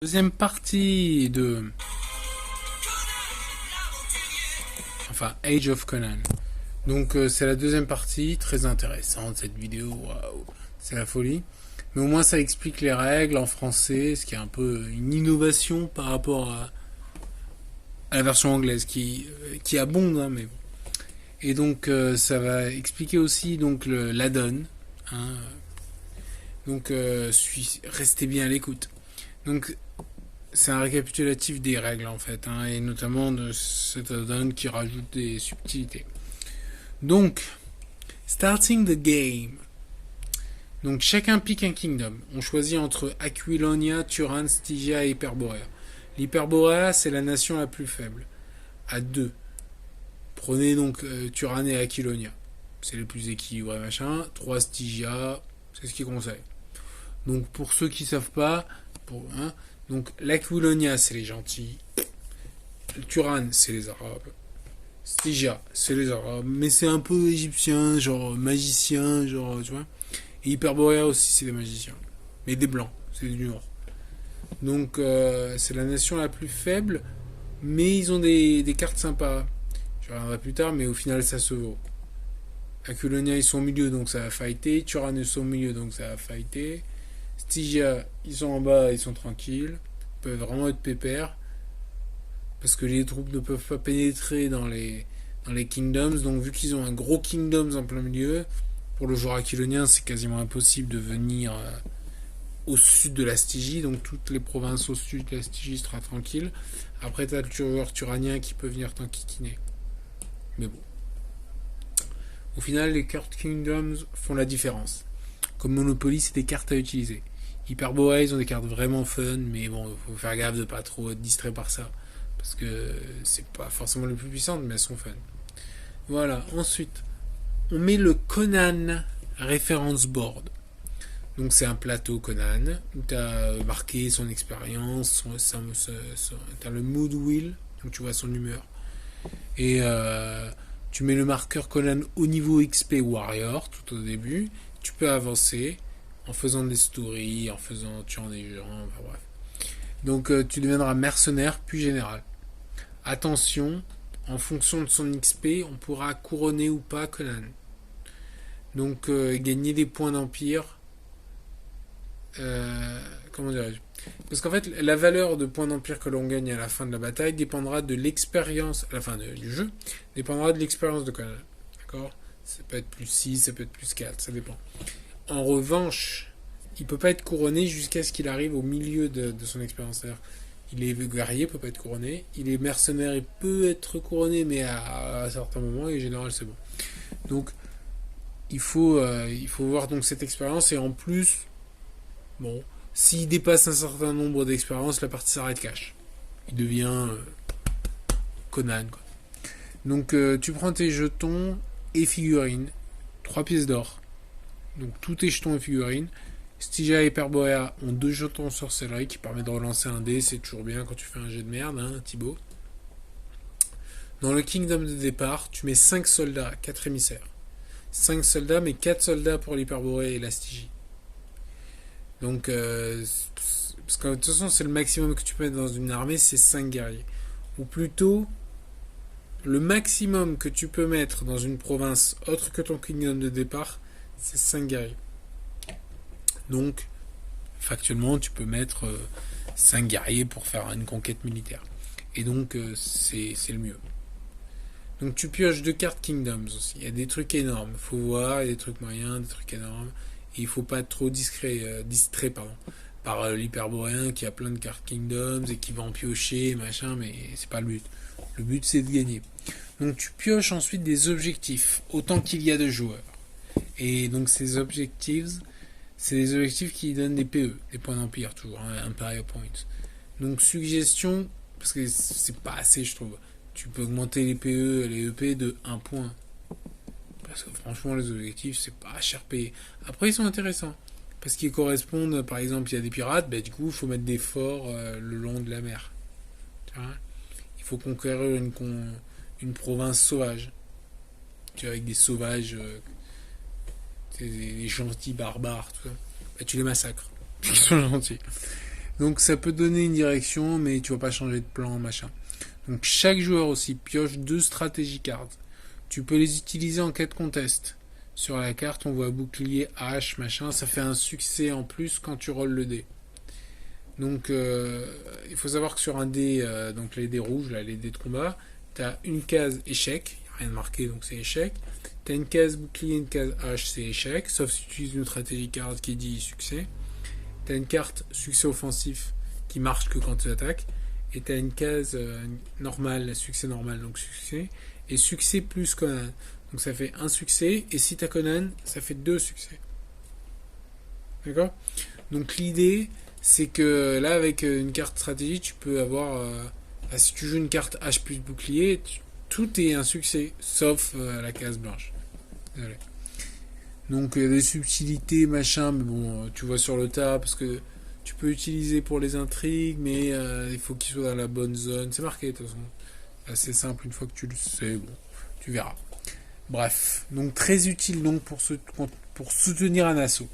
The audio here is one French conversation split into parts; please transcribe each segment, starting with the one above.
Deuxième partie de... Enfin, Age of Conan. Donc c'est la deuxième partie, très intéressante cette vidéo, waouh, c'est la folie. Mais au moins ça explique les règles en français, ce qui est un peu une innovation par rapport à la version anglaise qui abonde, hein, mais bon. Et donc ça va expliquer aussi donc l'add-on. Hein. Donc restez bien à l'écoute. Donc c'est un récapitulatif des règles en fait, hein, et notamment de cet add-on qui rajoute des subtilités. Donc, starting the game. Donc chacun pique un kingdom. On choisit entre Aquilonia, Turan, Stygia et Hyperborea. L'Hyperborea, c'est la nation la plus faible. À 2. Prenez donc Turan et Aquilonia. C'est les plus équilibrés, machin. 3 Stygia, c'est ce qu'ils conseillent. Donc pour ceux qui savent pas, donc l'Aquilonia, c'est les gentils. Le Turan, c'est les arabes. Stygia, c'est les arabes, mais c'est un peu égyptien, genre magicien, genre, tu vois. Et Hyperborea aussi, c'est des magiciens. Mais des blancs, c'est du nord. Donc, c'est la nation la plus faible, mais ils ont des cartes sympas. Je reviendrai plus tard, mais au final, ça se vaut. Aquilonia, ils sont au milieu, donc ça va fighter. Turan, ils sont au milieu, donc ça va fighter. Stygia, ils sont en bas, ils sont tranquilles. Ils peuvent vraiment être pépères. Parce que les troupes ne peuvent pas pénétrer dans les kingdoms. Donc, vu qu'ils ont un gros kingdoms en plein milieu, pour le joueur aquilonien, c'est quasiment impossible de venir au sud de la Stygie. Donc, toutes les provinces au sud de la Stygie sera tranquille. Après, t'as le joueur turanien qui peut venir t'enquiquiner. Mais bon. Au final, les cartes kingdoms font la différence. Comme Monopoly, c'est des cartes à utiliser. Hyperborea, ils ont des cartes vraiment fun, mais bon, il faut faire gaffe de pas trop être distrait par ça. Parce que c'est pas forcément les plus puissantes, mais elles sont fun. Voilà, ensuite, on met le Conan Reference Board. Donc c'est un plateau Conan où tu as marqué son expérience, tu as le mood wheel, donc tu vois son humeur. Et tu mets le marqueur Conan au niveau XP Warrior tout au début. Tu peux avancer en faisant des stories, en tuant des gens, enfin bref. Donc tu deviendras mercenaire puis général. Attention, en fonction de son XP, on pourra couronner ou pas Conan. Donc gagner des points d'empire. Comment dirais-je? Parce qu'en fait, la valeur de points d'empire que l'on gagne à la fin de la bataille dépendra de l'expérience, à la fin du jeu, dépendra de l'expérience de Conan. D'accord? Ça peut être plus 6, ça peut être plus 4, ça dépend. En revanche, il peut pas être couronné jusqu'à ce qu'il arrive au milieu de son expérience. C'est-à-dire, il est guerrier, il peut pas être couronné. Il est mercenaire, il peut être couronné, mais à certains moments, et en général, c'est bon. Donc, il faut voir donc cette expérience, et en plus, bon, s'il dépasse un certain nombre d'expériences, la partie s'arrête cash. Il devient Conan, quoi. Donc, tu prends tes jetons et figurines, 3 pièces d'or. Donc, tous tes jetons et figurines. Stygia et Hyperborea ont 2 jetons sorcellerie qui permettent de relancer un dé, c'est toujours bien quand tu fais un jet de merde, hein, Thibaut. Dans le Kingdom de départ, tu mets 5 soldats, 4 émissaires. 5 soldats, mais 4 soldats pour l'Hyperborea et la Stygie. Donc, parce que de toute façon, c'est le maximum que tu peux mettre dans une armée, c'est 5 guerriers. Ou plutôt, le maximum que tu peux mettre dans une province autre que ton Kingdom de départ, c'est 5 guerriers. Donc, factuellement, tu peux mettre 5 guerriers pour faire une conquête militaire. Et donc, c'est le mieux. Donc, tu pioches 2 cartes Kingdoms aussi. Il y a des trucs énormes. Il faut voir, il y a des trucs moyens, des trucs énormes. Et il faut pas être trop distrait par l'hyperboréen qui a plein de cartes Kingdoms et qui va en piocher, machin, mais c'est pas le but. Le but, c'est de gagner. Donc, tu pioches ensuite des objectifs, autant qu'il y a de joueurs. Et donc, ces objectifs, c'est des objectifs qui donnent des PE, des points d'empire, toujours, hein, Empire Points. Donc, suggestion, parce que c'est pas assez, je trouve. Tu peux augmenter les PE et les EP de 1 point. Parce que franchement, les objectifs, c'est pas cher payé. Après, ils sont intéressants. Parce qu'ils correspondent, par exemple, il y a des pirates, bah, du coup, il faut mettre des forts le long de la mer. Tu vois, il faut conquérir une province sauvage. Tu vois, avec des sauvages, des gentils barbares, tout ça. Bah, tu les massacres. Ils sont gentils. Donc ça peut donner une direction, mais tu vas pas changer de plan, machin. Donc chaque joueur aussi pioche 2 stratégies cards. Tu peux les utiliser en quête contest. Sur la carte, on voit bouclier, hache, machin. Ça fait un succès en plus quand tu rolles le dé. Donc il faut savoir que sur un dé, donc les dés rouges, là, les dés de combat, tu as une case échec. Il n'y a rien de marqué, donc c'est échec. Tu as une case bouclier, une case hache, c'est échec. Sauf si tu utilises une stratégie card qui dit succès. Tu as une carte succès offensif qui marche que quand tu attaques. Et tu as une case normale, succès normal, donc succès. Et succès plus Conan. Donc ça fait un succès. Et si tu as Conan, ça fait 2 succès. D'accord? Donc l'idée, c'est que là, avec une carte stratégie, tu peux avoir. Si tu joues une carte H plus bouclier, tout est un succès, sauf la case blanche. Désolé. Donc des subtilités, machin, mais bon, tu vois sur le tas, parce que tu peux utiliser pour les intrigues, mais il faut qu'il soit dans la bonne zone. C'est marqué de toute façon. C'est simple, une fois que tu le sais, bon, tu verras. Bref, donc très utile donc pour soutenir un assaut.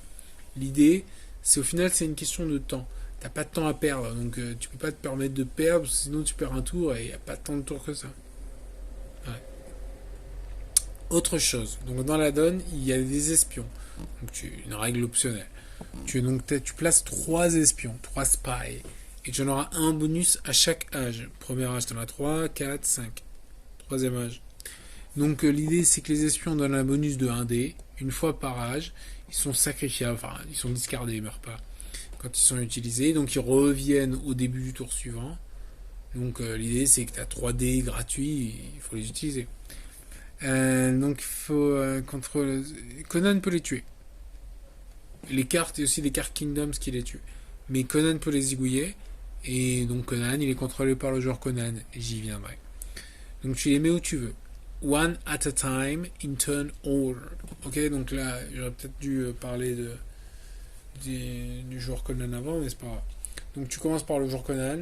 L'idée, c'est au final, c'est une question de temps. T'as pas de temps à perdre, donc tu peux pas te permettre de perdre, sinon tu perds un tour et il n'y a pas tant de tours que ça. Ouais. Autre chose, donc dans la donne, il y a des espions. Donc une règle optionnelle. Tu places 3 espions, 3 spies. Et tu en auras un bonus à chaque âge. Premier âge, tu en as 3, 4, 5. Troisième âge. Donc l'idée, c'est que les espions donnent un bonus de 1 dé, une fois par âge. Ils sont sacrifiables, enfin, ils sont discardés, ils meurent pas quand ils sont utilisés. Donc ils reviennent au début du tour suivant. Donc l'idée, c'est que tu as 3 dés gratuits, il faut les utiliser. Donc il faut contrôler. Conan peut les tuer. Les cartes, et aussi des cartes Kingdoms qui les tuent. Mais Conan peut les zigouiller. Et donc Conan, il est contrôlé par le joueur Conan. J'y viendrai. Donc tu les mets où tu veux. One at a time, in turn order. Ok, donc là, j'aurais peut-être dû parler du joueur Conan avant, mais c'est pas grave. Donc tu commences par le joueur Conan,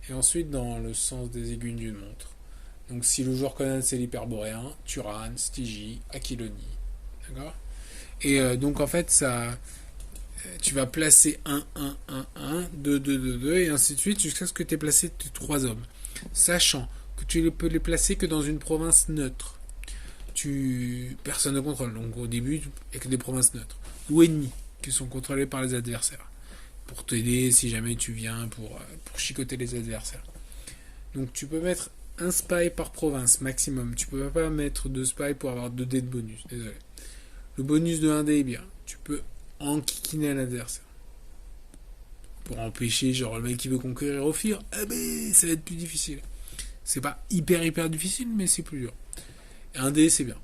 et ensuite dans le sens des aiguilles d'une montre. Donc si le joueur Conan c'est l'hyperboréen, Turan, Stygie, Aquiloni. D'accord. Et donc en fait, ça, tu vas placer 1, 1, 1, 1, 2, 2, 2, 2, et ainsi de suite, jusqu'à ce que tu aies placé tes 3 hommes. Sachant que tu ne peux les placer que dans une province neutre. Personne ne contrôle. Donc au début, il n'y a que des provinces neutres. Ou ennemies, qui sont contrôlées par les adversaires. Pour t'aider si jamais tu viens pour chicoter les adversaires. Donc tu peux mettre un spy par province maximum. Tu peux pas mettre 2 spies pour avoir 2 dés de bonus. Désolé. Le bonus de 1 dé est bien. Tu peux enquiquiner l'adversaire. Pour empêcher, genre le mec qui veut conquérir Ophir, ça va être plus difficile. C'est pas hyper difficile, mais c'est plus dur. Et 1 dé, c'est bien.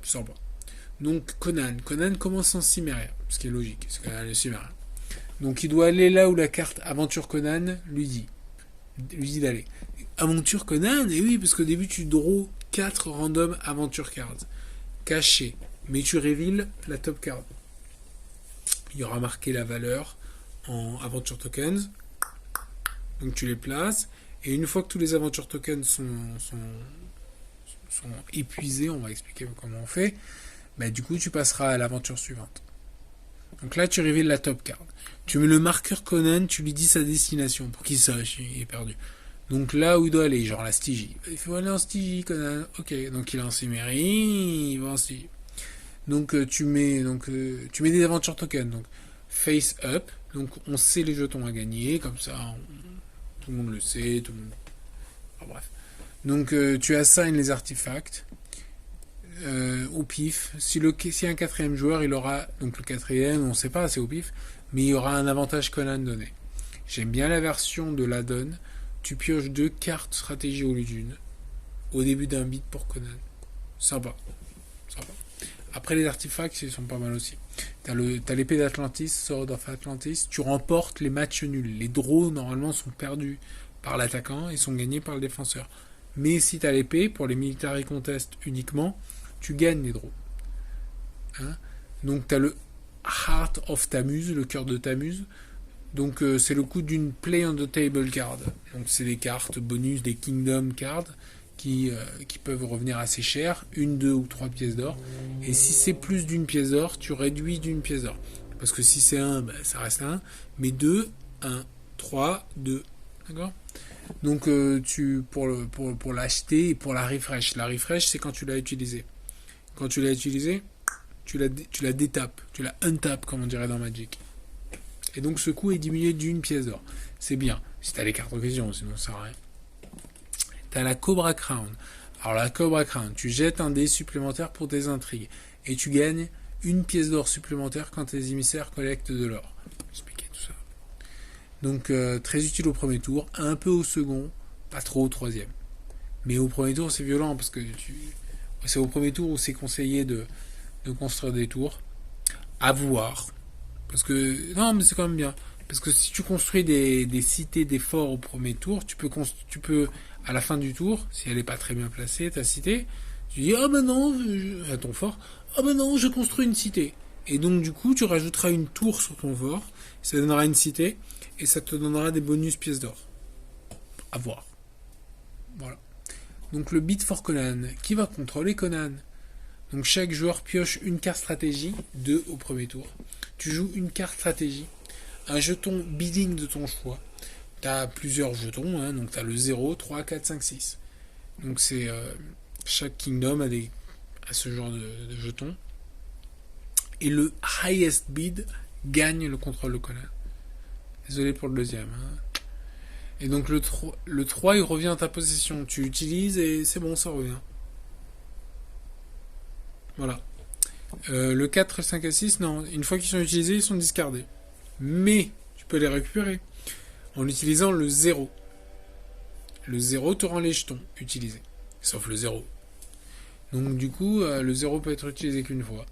Sympa. Donc Conan commence en Cimméria, ce qui est logique, c'est Conan le Cimméria. Donc il doit aller là où la carte Aventure Conan lui dit d'aller. Aventure Conan, et oui, parce qu'au début tu draws 4 random Aventure Cards, cachés, mais tu reveals la top card. Il y aura marqué la valeur en Aventure Tokens, donc tu les places, et une fois que tous les Aventure Tokens sont épuisés, on va expliquer comment on fait, bah, du coup tu passeras à l'aventure suivante. Donc là tu révèles la top card. Tu mets le marqueur Conan, tu lui dis sa destination pour qu'il sache, il est perdu. Donc là où il doit aller, genre la Stygie. Il faut aller en Stygie, Conan. Ok, donc il est en Cimmérie, il va en Stygie. Donc tu mets des aventures tokens. Donc face up, donc on sait les jetons à gagner, comme ça tout le monde le sait, tout le monde. Enfin, bref. Donc tu assignes les artefacts au pif. Si un quatrième joueur, il aura, donc le quatrième, on ne sait pas, c'est au pif, mais il y aura un avantage Conan donné. J'aime bien la version de l'addon. Tu pioches 2 cartes stratégie au lieu d'une. Au début d'un beat pour Conan. Sympa. Après les artefacts, ils sont pas mal aussi. T'as l'épée d'Atlantis, Sword of Atlantis. Tu remportes les matchs nuls. Les draws, normalement, sont perdus par l'attaquant et sont gagnés par le défenseur. Mais si t'as l'épée, pour les military contests uniquement, tu gagnes les draws. Hein. Donc t'as le Heart of Tamuz, le cœur de Tamuz. Donc c'est le coût d'une Play on the Table card. Donc c'est des cartes bonus, des Kingdom cards qui peuvent revenir assez cher, 1, 2 ou 3 pièces d'or. Et si c'est plus d'une pièce d'or, tu réduis d'une pièce d'or. Parce que si c'est 1, ça reste 1. Mais 2, 1, 3, 2. D'accord? Donc pour l'acheter et pour la refresh. La refresh, c'est quand tu l'as utilisé. Quand tu l'as utilisé, tu la détapes, tu la untapes, comme on dirait dans Magic. Et donc ce coût est diminué d'une pièce d'or. C'est bien. Si t'as les cartes en question, sinon ça sert à rien. T'as la Cobra Crown. Alors la Cobra Crown, tu jettes un dé supplémentaire pour tes intrigues. Et tu gagnes une pièce d'or supplémentaire quand tes émissaires collectent de l'or. Je vais expliquer tout ça. Donc très utile au premier tour, un peu au second, pas trop au troisième. Mais au premier tour c'est violent parce que c'est au premier tour où c'est conseillé de construire des tours. À voir. Parce que. Non mais c'est quand même bien. Parce que si tu construis des cités, des forts au premier tour, tu peux à la fin du tour, si elle n'est pas très bien placée, ta cité, tu dis ah ben non, à ton fort, ah ben non, je construis une cité. Et donc du coup, tu rajouteras une tour sur ton fort, ça donnera une cité, et ça te donnera des bonus pièces d'or. À voir. Voilà. Donc le Bid for Conan. Qui va contrôler Conan? Donc chaque joueur pioche une carte stratégie, 2 au premier tour. Tu joues une carte stratégie, un jeton bidding de ton choix. Tu as plusieurs jetons, hein, donc tu as le 0, 3, 4, 5, 6. Donc c'est chaque kingdom a ce genre de jetons. Et le highest bid gagne le contrôle de Conan. Désolé pour le deuxième. Hein. Et donc le 3 il revient à ta possession. Tu utilises et c'est bon, ça revient. Voilà. Le 4, 5 et 6, non. Une fois qu'ils sont utilisés, ils sont discardés. Mais tu peux les récupérer en utilisant le 0. Le 0 te rend les jetons utilisés. Sauf le 0. Donc du coup, le 0 peut être utilisé qu'une fois.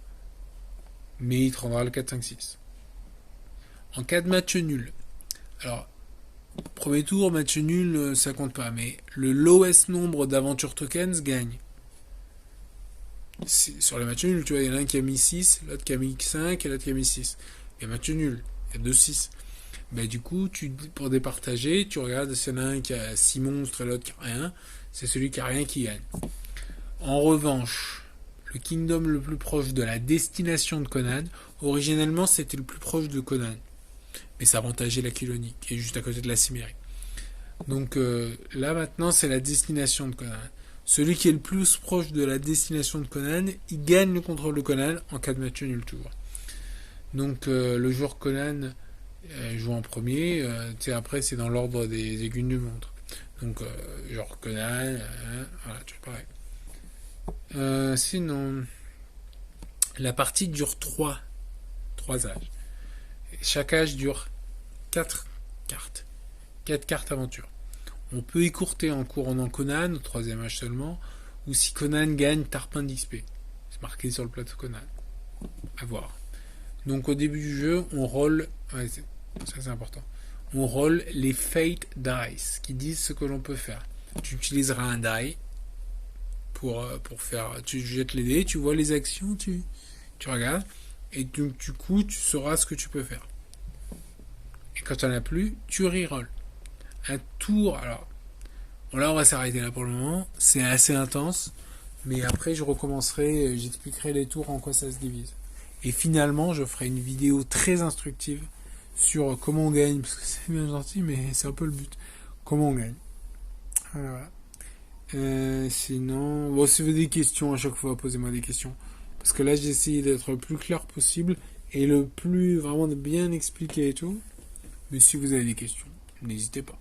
Mais il te rendra le 4, 5, 6. En cas de match nul. Alors, premier tour, match nul, ça compte pas. Mais le lowest nombre d'aventures tokens gagne. Sur les matchs nuls, tu vois, il y en a un qui a mis 6, l'autre qui a mis 5 et l'autre qui a mis 6. Il y a match nul, il y a 2, 6. Ben, du coup, pour départager, tu regardes s'il y en a un qui a 6 monstres et l'autre qui a rien. C'est celui qui a rien qui gagne. En revanche, le kingdom le plus proche de la destination de Conan, originellement c'était le plus proche de Conan. Mais ça avantageait la Kylonie, qui est juste à côté de la Cimmérie. Donc là maintenant c'est la destination de Conan. Celui qui est le plus proche de la destination de Conan, il gagne le contrôle de Conan en cas de match nul toujours. Donc le joueur Conan joue en premier, après c'est dans l'ordre des aiguilles du montre. Donc genre Conan, voilà, tu vois pareil. Sinon, la partie dure 3 âges. Et chaque âge dure 4 cartes. 4 cartes aventure. On peut écourter en couronnant Conan, au 3e âge seulement, ou si Conan gagne Tarpin d'XP. C'est marqué sur le plateau Conan. À voir. Donc au début du jeu, on roll, ça c'est important, on roll les Fate Dice, qui disent ce que l'on peut faire. Tu utiliseras un die pour faire, tu jettes les dés, tu vois les actions, tu regardes, et donc du coup, tu sauras ce que tu peux faire. Et quand tu n'en as plus, tu reroll. Un tour, alors là on va s'arrêter là pour le moment, c'est assez intense, mais après je recommencerai, j'expliquerai les tours en quoi ça se divise. Et finalement je ferai une vidéo très instructive sur comment on gagne, parce que c'est bien gentil mais c'est un peu le but, comment on gagne. Voilà. Sinon, bon, si vous avez des questions à chaque fois, posez-moi des questions, parce que là j'ai essayé d'être le plus clair possible et le plus vraiment bien expliqué et tout, mais si vous avez des questions, n'hésitez pas.